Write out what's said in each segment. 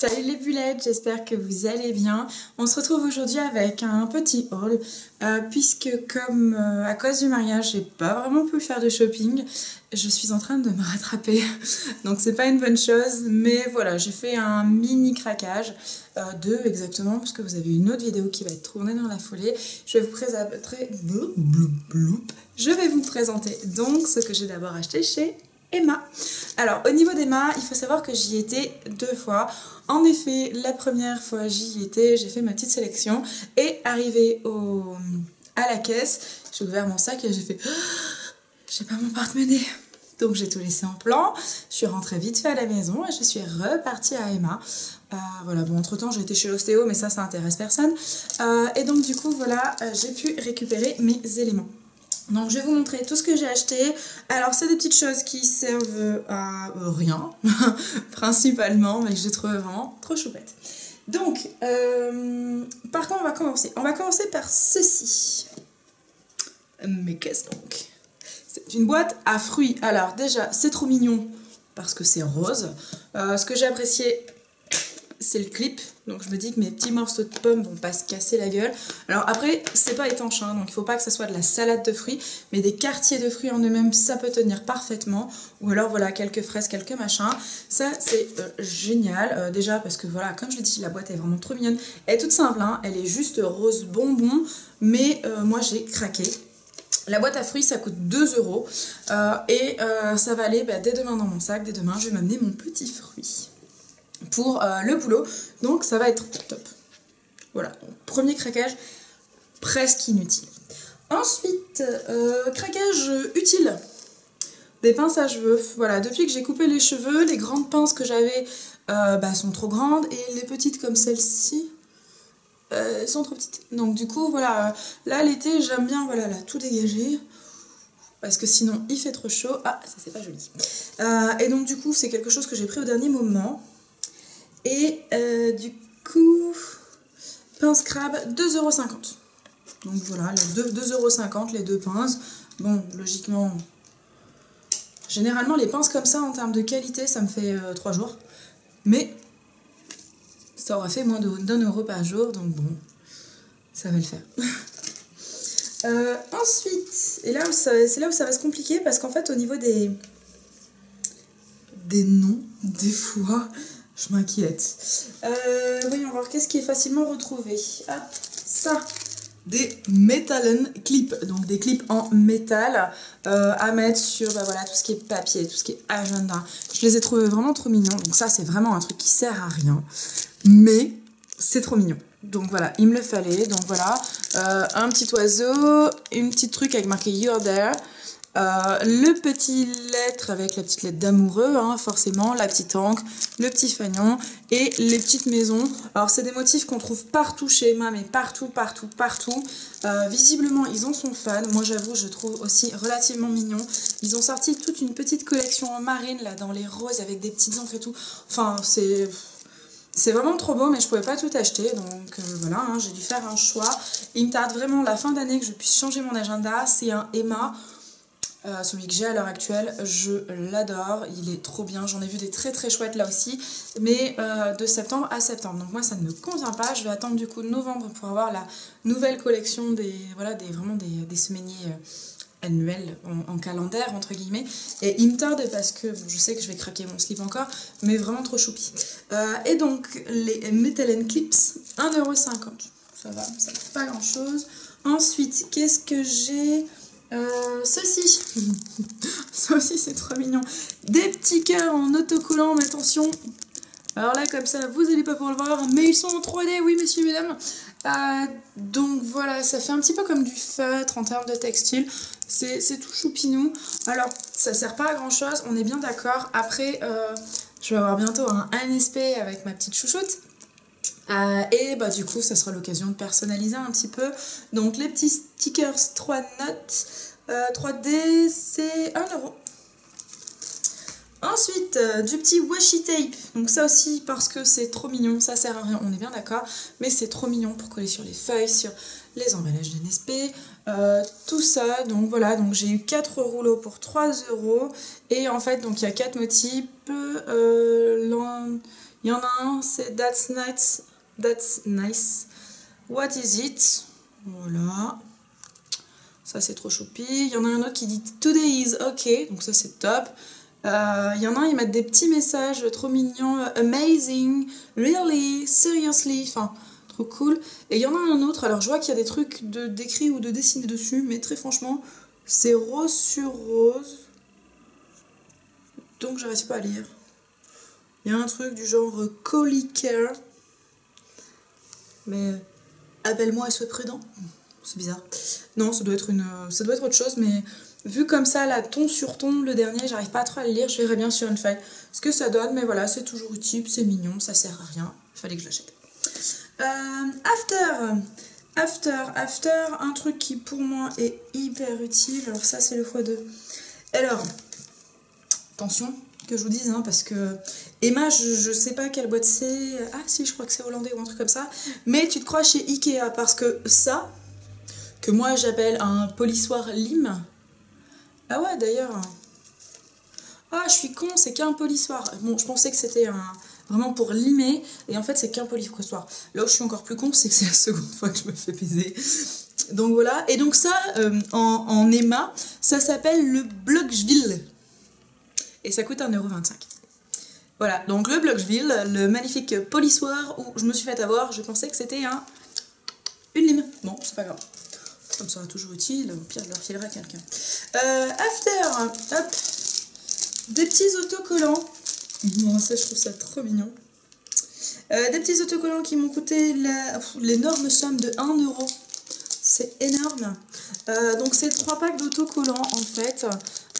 Salut les bulettes, j'espère que vous allez bien. On se retrouve aujourd'hui avec un petit haul puisque comme à cause du mariage j'ai pas vraiment pu faire de shopping, je suis en train de me rattraper donc c'est pas une bonne chose, mais voilà, j'ai fait un mini craquage, deux exactement, parce que vous avez une autre vidéo qui va être tournée dans la foulée. Je vais vous présenter donc ce que j'ai d'abord acheté chez Emma. Alors au niveau d'Emma, il faut savoir que j'y étais deux fois. En effet, la première fois j'y étais, j'ai fait ma petite sélection et arrivé à la caisse, j'ai ouvert mon sac et j'ai fait j'ai pas mon porte-monnaie. Donc j'ai tout laissé en plan, je suis rentrée vite fait à la maison et je suis repartie à Emma. Voilà, bon, entre temps j'ai été chez l'ostéo, mais ça intéresse personne. Et donc du coup voilà, j'ai pu récupérer mes éléments. Donc je vais vous montrer tout ce que j'ai acheté. Alors c'est des petites choses qui servent à rien principalement, mais que j'ai trouvé vraiment trop chouettes. Donc par contre on va commencer. On va commencer par ceci. Mais qu'est-ce donc? C'est une boîte à fruits. Alors déjà c'est trop mignon parce que c'est rose. Ce que j'ai apprécié, c'est le clip, donc je me dis que mes petits morceaux de pommes vont pas se casser la gueule. Alors après, c'est pas étanche, hein, donc il faut pas que ça soit de la salade de fruits, mais des quartiers de fruits en eux-mêmes, ça peut tenir parfaitement. Ou alors voilà, quelques fraises, quelques machins. Ça, c'est génial. Déjà parce que voilà, comme je l'ai dit, la boîte est vraiment trop mignonne. Elle est toute simple, hein, elle est juste rose bonbon, mais moi j'ai craqué. La boîte à fruits, ça coûte 2 € et ça va aller dès demain dans mon sac. Dès demain, je vais m'amener mon petit fruit pour le boulot, donc ça va être top. Voilà, premier craquage presque inutile. Ensuite, craquage utile, des pinces à cheveux. Voilà, depuis que j'ai coupé les cheveux, les grandes pinces que j'avais sont trop grandes et les petites comme celle-ci sont trop petites. Donc du coup voilà, là l'été j'aime bien voilà là tout dégager parce que sinon il fait trop chaud. Ah, ça c'est pas joli. Et donc du coup c'est quelque chose que j'ai pris au dernier moment. Et du coup, pince crabe, 2,50 €. Donc voilà, les 2,50 € les deux pinces. Bon, logiquement, généralement les pinces comme ça en termes de qualité, ça me fait 3 jours. Mais ça aura fait moins d'1 € par jour, donc bon, ça va le faire. Ensuite, et là c'est là où ça va se compliquer parce qu'en fait au niveau des noms, des fois, je m'inquiète. Voyons voir, qu'est-ce qui est facilement retrouvé. Hop, ça, des Metallen clips, donc des clips en métal à mettre sur voilà, tout ce qui est papier, tout ce qui est agenda. Je les ai trouvés vraiment trop mignons, donc ça c'est vraiment un truc qui sert à rien, mais c'est trop mignon. Donc voilà, il me le fallait, donc voilà, un petit oiseau, une petite truc avec marqué You're There. Le petit lettre avec la petite lettre d'amoureux, hein, forcément, la petite encre, le petit fanion et les petites maisons. Alors c'est des motifs qu'on trouve partout chez Emma, mais partout. Visiblement ils en sont fans. Moi j'avoue, je trouve aussi relativement mignon. Ils ont sorti toute une petite collection en marine là dans les roses avec des petites encres et tout. Enfin c'est vraiment trop beau, mais je pouvais pas tout acheter, donc voilà, hein, j'ai dû faire un choix. Il me tarde vraiment la fin d'année que je puisse changer mon agenda. C'est un Emma. Celui que j'ai à l'heure actuelle, je l'adore, il est trop bien, j'en ai vu des très très chouettes là aussi, mais de septembre à septembre, donc moi ça ne me convient pas. Je vais attendre du coup novembre pour avoir la nouvelle collection des semainiers annuels en calendaire entre guillemets, et il me tarde parce que bon, je sais que je vais craquer mon slip encore, mais vraiment trop choupi. Et donc les Metallen Clips, 1,50 €, ça va, ça fait pas grand chose. Ensuite, qu'est-ce que j'ai? Ceci, ça aussi c'est trop mignon, des petits cœurs en autocollant, mais attention, alors là comme ça vous n'allez pas pouvoir le voir, mais ils sont en 3D, oui messieurs mesdames. Donc voilà, ça fait un petit peu comme du feutre en termes de textile, c'est tout choupinou. Alors ça sert pas à grand chose, on est bien d'accord. Après je vais avoir bientôt un NSP avec ma petite chouchoute. Et du coup ça sera l'occasion de personnaliser un petit peu. Donc les petits stickers 3 notes 3D, c'est 1 €. Ensuite du petit washi tape, donc ça aussi parce que c'est trop mignon, ça sert à rien, on est bien d'accord, mais c'est trop mignon pour coller sur les feuilles, sur les emballages de NSP, tout ça. Donc voilà, donc j'ai eu 4 rouleaux pour 3 €, et en fait donc il y a 4 motifs. Il y en a un, c'est That's nice. What is it? Voilà. Ça, c'est trop choupi. Il y en a un autre qui dit Today is okay. Donc ça, c'est top. Il y en a un, ils mettent des petits messages trop mignons. Amazing. Really. Seriously. Enfin, trop cool. Et il y en a un autre. Alors, je vois qu'il y a des trucs d'écrit ou de dessiné dessus. Mais très franchement, c'est rose sur rose. Donc, j'arrive pas à lire. Il y a un truc du genre Care. Mais appelle-moi et sois prudent. C'est bizarre. Non, ça doit être autre chose, mais vu comme ça, là, ton sur ton, le dernier, j'arrive pas trop à le lire, je verrai bien sur une feuille ce que ça donne, mais voilà, c'est toujours utile, c'est mignon, ça sert à rien, il fallait que je l'achète. After, un truc qui pour moi est hyper utile, alors ça c'est le x2. Alors, attention, que je vous dise, hein, parce que Emma, je sais pas quelle boîte c'est, ah si, je crois que c'est hollandais ou un truc comme ça, mais tu te crois chez Ikea, parce que ça, que moi j'appelle un polissoir lime. Ah ouais, d'ailleurs. Ah, je suis con, c'est qu'un polissoir. Bon, je pensais que c'était vraiment pour limer, et en fait c'est qu'un polissoir. Là où je suis encore plus con, c'est que c'est la seconde fois que je me fais baiser. Donc voilà, et donc ça, en Emma, ça s'appelle le Blochville. Et ça coûte 1,25 €. Voilà, donc le Blochville, le magnifique polissoir où je me suis fait avoir, je pensais que c'était une lime. Bon, c'est pas grave. Comme ça sera toujours utile, au pire je leur filerai à quelqu'un. After, hop, des petits autocollants. Bon, ça je trouve ça trop mignon. Des petits autocollants qui m'ont coûté l'énorme somme de 1 €. C'est énorme. Donc c'est 3 packs d'autocollants en fait.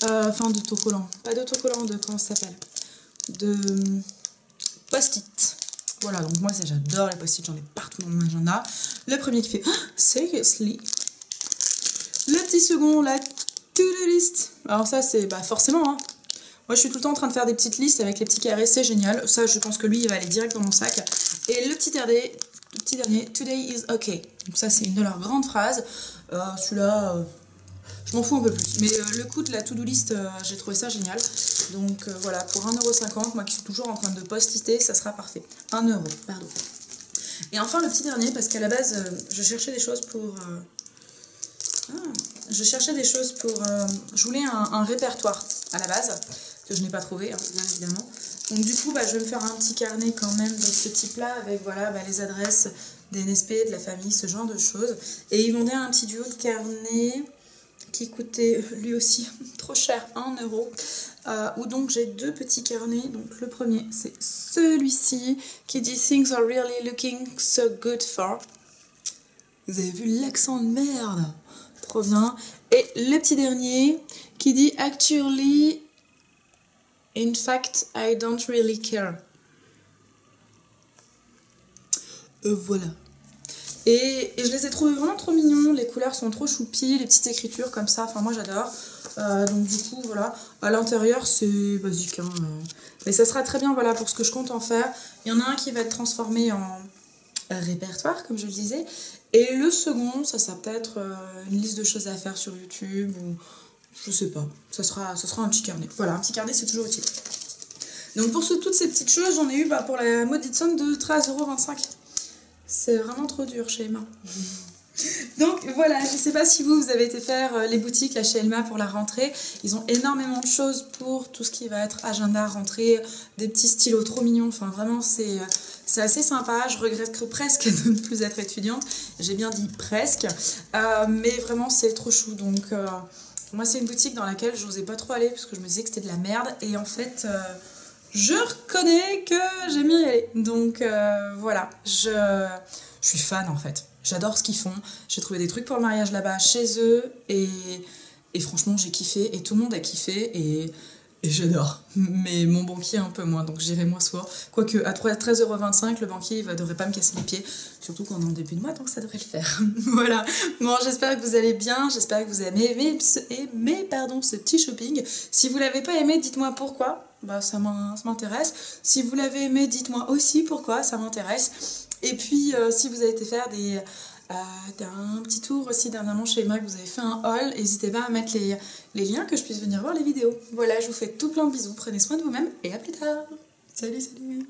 Enfin d'autocollants, pas d'autocollants, de comment ça s'appelle, de post-it. Voilà, donc moi j'adore les post-it, j'en ai partout dans mon agenda. Le premier qui fait seriously. Le petit second, la to-do list. Alors ça c'est forcément, hein. Moi je suis tout le temps en train de faire des petites listes avec les petits carrés, c'est génial. Ça je pense que lui il va aller direct dans mon sac. Et le petit dernier, today is okay. Donc ça c'est une de leurs grandes phrases. Celui-là, je m'en fous un peu plus. Mais le coup de la to-do list, j'ai trouvé ça génial. Donc voilà, pour 1,50 €, moi qui suis toujours en train de post-iter, ça sera parfait. 1 €, pardon. Et enfin le petit dernier, parce qu'à la base, je cherchais des choses pour... je voulais un répertoire à la base, que je n'ai pas trouvé, hein, bien évidemment. Donc du coup, je vais me faire un petit carnet quand même de ce type-là, avec voilà, les adresses des NSP, de la famille, ce genre de choses. Et ils vendaient un petit duo de carnet qui coûtait lui aussi trop cher, 1 €. Où donc j'ai deux petits carnets. Donc le premier, c'est celui-ci, qui dit « Things are really looking so good for ». Vous avez vu l'accent de merde? Trop bien. Et le petit dernier qui dit Actually, in fact, I don't really care. Voilà. Et je les ai trouvés vraiment trop mignons. Les couleurs sont trop choupies, les petites écritures comme ça. Enfin, moi j'adore. Donc du coup, voilà. À l'intérieur, c'est basique, hein. Mais ça sera très bien, voilà, pour ce que je compte en faire. Il y en a un qui va être transformé en répertoire, comme je le disais. Et le second, ça sera peut-être une liste de choses à faire sur YouTube ou je sais pas. Ça sera un petit carnet. Voilà, un petit carnet, c'est toujours utile. Donc pour toutes ces petites choses, j'en ai eu pour la maudite somme de 13,25 €. C'est vraiment trop dur chez Emma. Donc voilà, je sais pas si vous avez été faire les boutiques là chez Emma pour la rentrée. Ils ont énormément de choses pour tout ce qui va être agenda, rentrée, des petits stylos trop mignons. Enfin vraiment c'est assez sympa. Je regrette presque de ne plus être étudiante. J'ai bien dit presque. Mais vraiment c'est trop chou. Donc moi c'est une boutique dans laquelle je n'osais pas trop aller parce que je me disais que c'était de la merde. Et en fait je reconnais que j'aime bien y aller. Donc voilà, je suis fan en fait. J'adore ce qu'ils font. J'ai trouvé des trucs pour le mariage là-bas chez eux. Et franchement, j'ai kiffé. Et tout le monde a kiffé. Et j'adore. Mais mon banquier un peu moins. Donc j'irai moins soir. Quoique à 13,25 €, le banquier il ne devrait pas me casser les pieds. Surtout qu'on est en début de mois. Donc ça devrait le faire. Voilà. Bon, j'espère que vous allez bien. J'espère que vous avez aimé ce petit shopping. Si vous ne l'avez pas aimé, dites-moi pourquoi. Ça m'intéresse. Si vous l'avez aimé, dites-moi aussi pourquoi. Ça m'intéresse. Et puis, si vous avez été faire un petit tour aussi dernièrement chez Emma, que vous avez fait un haul, n'hésitez pas à mettre les liens que je puisse venir voir les vidéos. Voilà, je vous fais tout plein de bisous, prenez soin de vous-même et à plus tard. Salut, salut.